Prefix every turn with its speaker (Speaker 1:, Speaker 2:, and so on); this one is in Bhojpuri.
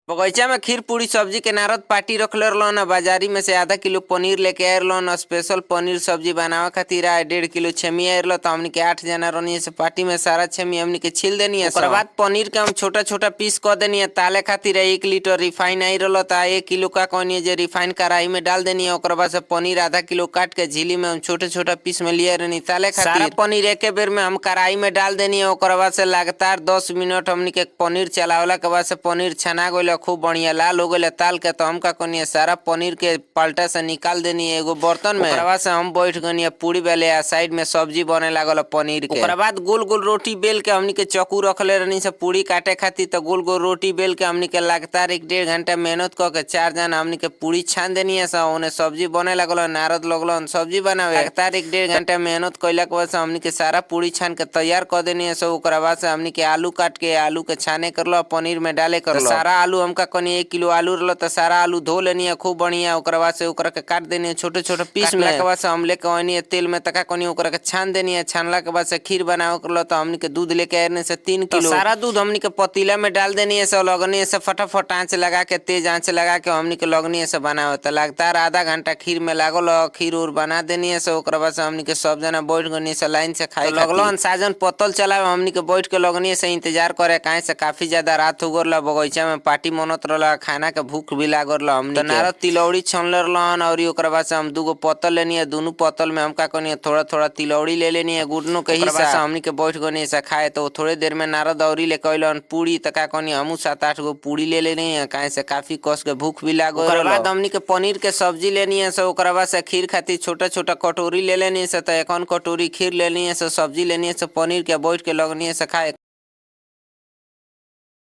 Speaker 1: बगीचा में खीर पूरी सब्जी के नारद पार्टी रखले रहलो न। बाजारी में से आधा किलो पनीर लेके आए रहलो न। स्पेशल पनीर सब्जी बनावे खातिर आए 1.5 किलो छेमी आए रहलो। तो हमनी के 8 जना रहनी से पार्टी में सारा छेमी हमनी के छील देनी है। ओकर बाद पनीर के हम छोटा छोटा पीस कर देनी है। ताले खातिर 1 लीटर रिफाइन आई रहलो। ता 1 किलो का कहनी जे रिफाइन कढ़ाई में डाल देनी है। ओकर बाद से पनीर आधा किलो काट के झिली में हम छोटे छोटा पीस में लिए रहनी ताले खातिर। सारा पनीर एक बेर में हम कढ़ाई में डाल देनी है। ओकर बाद से लगातार 10 मिनट हमनी के पनीर चलावला के बाद से पनीर छना गइल खूब बढ़िया लाल हो गइल ताल के। तो हम का कहनी सारा पनीर के पलटा से निकाल देनी है एगो बर्तन में। ओकर बाद से हम बैठ गनी पूरी बेले आ साइड में सब्जी बने लागल पनीर के। ओकर बाद गोल गोल रोटी बेल के हमनी के चक्कू रखले रहनी से पूरी काटे खातिर। तो गोल गोल रोटी बेल के हमनी के लगातार 1.5 घंटा मेहनत क के 4 जना हमनी के पूरी छान देनी है। ओने सब्जी बने लागल नारद लगल सब्जी बनावे। लगातार 1.5 घंटा मेहनत कइला के बाद से हमनी के सारा पूरी छान के तैयार कर देनी है। ओकर बाद से हमनी के आलू काट के आलू के छाने करलो पनीर में डाले करलो। सारा आलू हमका कनी 1 किलो आलू रहलो तो सारा आलू धो लेनी है खूब बढ़िया। ओकर बाद से ओकरा के काट देनी है छोटे छोटे पीस में। के बाद से हम लेके आनी है तेल में तका कनी ओकरा के छान देनी है। छानला के बाद से खीर बनावे करलो। तो हमनी के दूध लेके आने से 3 किलो सारा दूध हमनी के पतीला में डाल देनी है। लगनी है फटाफट आंच लगा के तेज आंच लगा के हमनी के लगनी है बनावे। तो लगातार आधा घंटा खीर में लागल खीर उर बना देनी है। ओकर बाद से हमनी के सब जना बैठ गनी से लाइन से खाए लगल। साजन पतल चलावे हमनी के बैठ के लगनी से इंतजार करे काहे से काफी ज्यादा रात हो गल। बगीचा में पार्टी मनत रहला खाना के भूख भी लागल हमनी के। नारद तिलौड़ी छनले रहलन और ओकर बाद से हम 2 गो पतल लेनी है। दोनों पतल में हम का कहनी थोड़ा थोड़ा तिलौड़ी ले लेनी है गुड़नू के हिस्सा से हमनी के बैठ गनी से खाए। तो थोड़े देर में नारद औरी ले कइलन पूरी त का कहनी हमू 7-8 गो पूरी ले लेनी है काहे से काफी कस के भूख भी लागल। ओकर बाद हमनी के पनीर के सब्जी लेनी है। ओकर बाद से खीर खातिर छोटा छोटा कटोरी ले लेनी है। तो 1 कटोरी खीर लेनी है। सब्जी लेनी है पनीर के बैठ के लगनी है खाए।